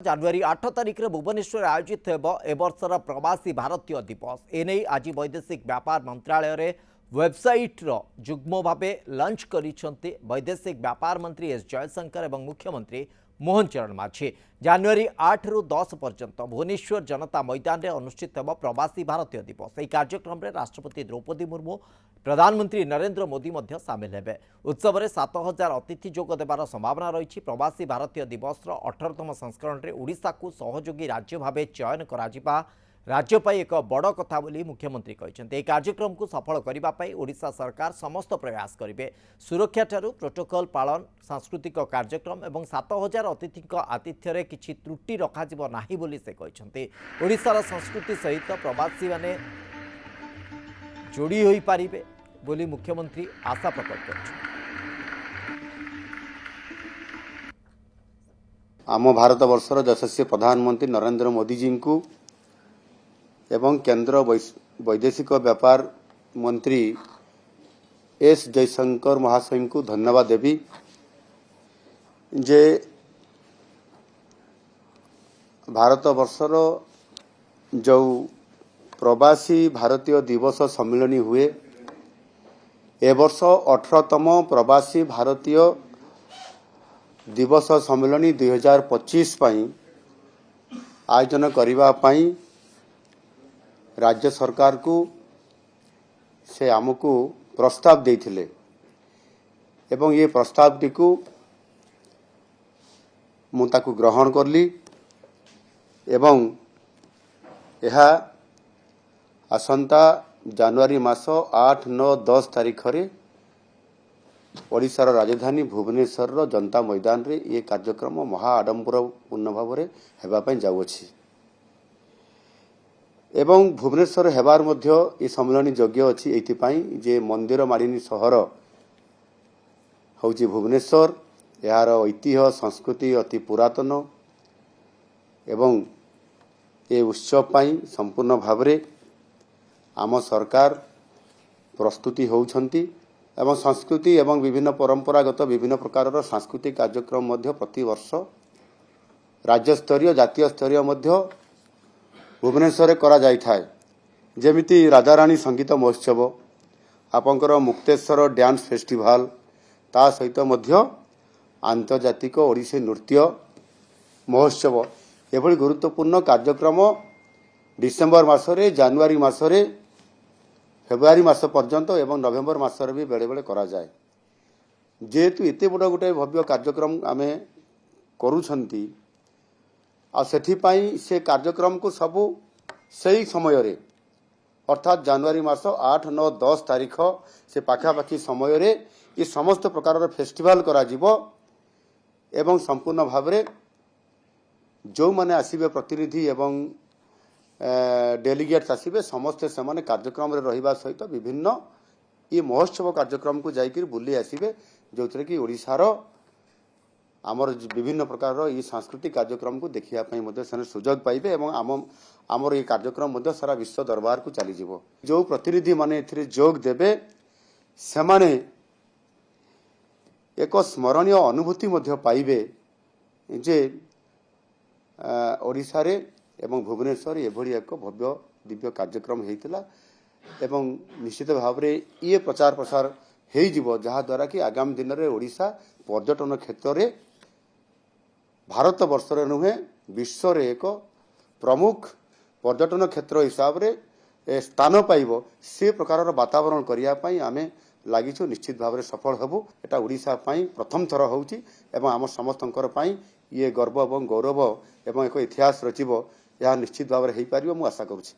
जनवरी 8 तारिख में भुवनेश्वर आयोजित एवर्षर प्रवासी भारतीय दिवस एने आज वैदेशिक व्यापार मंत्रालय रे वेबसाइट जुग्म भाव लंच करिसेंती वैदेशिक व्यापार मंत्री एस जयशंकर और मुख्यमंत्री मोहन चरण माझी। जनवरी 8 रु 10 पर्यंत भुवनेश्वर जनता मैदान में अनुष्ठित होब प्रवासी भारतीय दिवस। यह कार्यक्रम में राष्ट्रपति द्रौपदी मुर्मू प्रधानमंत्री नरेंद्र मोदी सामिल हेबे। उत्सव में 7000 अतिथि जोग देवार संभावना रही। प्रवासी भारतीय दिवस 18तम संस्करण में ओडिशा को सहयोगी राज्य भाव चयन करा राज्य पाई एक बड़ कथा बोली मुख्यमंत्री कहते। यह कार्यक्रम को सफल करने ओडिशा सरकार समस्त प्रयास करेंगे। सुरक्षा ठारू प्रोटोकॉल पालन, सांस्कृतिक कार्यक्रम और 7000 अतिथि आतिथ्य किसी त्रुटि रखा नहीं बोली से कहते। ओडिशार संस्कृति सहित प्रवासी माने जोड़ी होई पारिबे बोली मुख्यमंत्री आशा प्रकट कर। आम भारत वर्षर यशस्वी प्रधानमंत्री नरेंद्र मोदी जी को एवं केंद्र वैदेशिक व्यापार मंत्री एस जयशंकर महाशय को धन्यवाद देवी जे भारत वर्षर जो प्रवासी भारतीय दिवस सम्मिलनी हुए ए वर्ष 18तम प्रवासी भारतीय दिवस सम्मिलनी 2025 पई आयोजन करिबा पई राज्य सरकार को से आमको प्रस्ताव देथिले एवं ये प्रस्ताव टी को मुताकु ग्रहण करली एवं यह आसंता जनवरी मास 8, 9, 10 तारीख रे ओडिशार राजधानी भुवनेश्वर जनता मैदान रे ये कार्यक्रम महा आडंबरपूर्ण भाव में हेबा पई जाउछि एवं भुवनेश्वर हेबार मध्य ये सम्मेलन योग्य अच्छी एथिपाई जे मंदिर मालिनी सहर हौची भुवनेश्वर यार ऐतिह्य संस्कृति अति पुरातन एवं ये उत्सव पाई संपूर्ण भावरे आम सरकार प्रस्तुति होउछंती एवं संस्कृति एवं विभिन्न परंपरागत विभिन्न प्रकार सांस्कृतिक कार्यक्रम मध्य प्रति वर्ष राज्य स्तरीय जातीय स्तरीय मध्य भुवनेश्वर करा जाय थाए। जेमिति राजाराणी संगीत महोत्सव आपंकर मुक्तेश्वर डांस फेस्टिवल ता सहित मध्य आंतर्जातिक ओडिसी नृत्य महोत्सव एभली गुरुत्वपूर्ण कार्यक्रम डिसेम्बर मासरे जनवरी मासरे फेब्रुआरी मास पर्यंत एवं नवेम्बर मासरे भी बेले बेले करा जाए। जेहेतु एते बड़ गोटे भव्य कार्यक्रम आमे करूछंती आ सेठिपाई से कार्यक्रम को सबू सही समय रे अर्थात जनवरी मास 8, 9, 10 तारीख से पाखापाखी समय रे ये समस्त प्रकार फेस्टिवल करा जिवो एवं संपूर्ण भाव में जो माने आसीबे प्रतिनिधि एवं डेलीगेट्स आसीबे समस्ते से माने कार्यक्रम रे रहिबा सहित विभिन्न ये महोत्सव कार्यक्रम को जाइकिर बुली आसीबे जो कि ओडिशार आमर विभिन्न प्रकार ये सांस्कृतिक कार्यक्रम को देखिया सुजोग पाइबे एवं आमर ये कार्यक्रम सारा विश्व दरबार को चली जिवो। जो प्रतिनिधि माने एथिरे जोग देबे से माने एक स्मरणीय अनुभूति मध्य पाइबे जे ओडिशा रे एवं भुवनेश्वर एभली एक भव्य दिव्य कार्यक्रम हेतिला एवं निश्चित भाव रे ये प्रचार प्रसार हेई जिवो जहा द्वारा कि आगामी दिन में ओडिशा पर्यटन क्षेत्र रे भारत वर्ष नुहे विश्व रे एक प्रमुख पर्यटन क्षेत्र हिसाब रे स्थान पाइब से प्रकार वातावरण करने आमे लागिछु। निश्चित भाव में सफल हेबु। एटा ओडिशा पाई प्रथम थर होउची एवं आम समस्तंकर पाई ये गर्व एवं गौरव एवं एक इतिहास रचिबो यह निश्चित भाव में हो पारिबो मु आशा करूछि।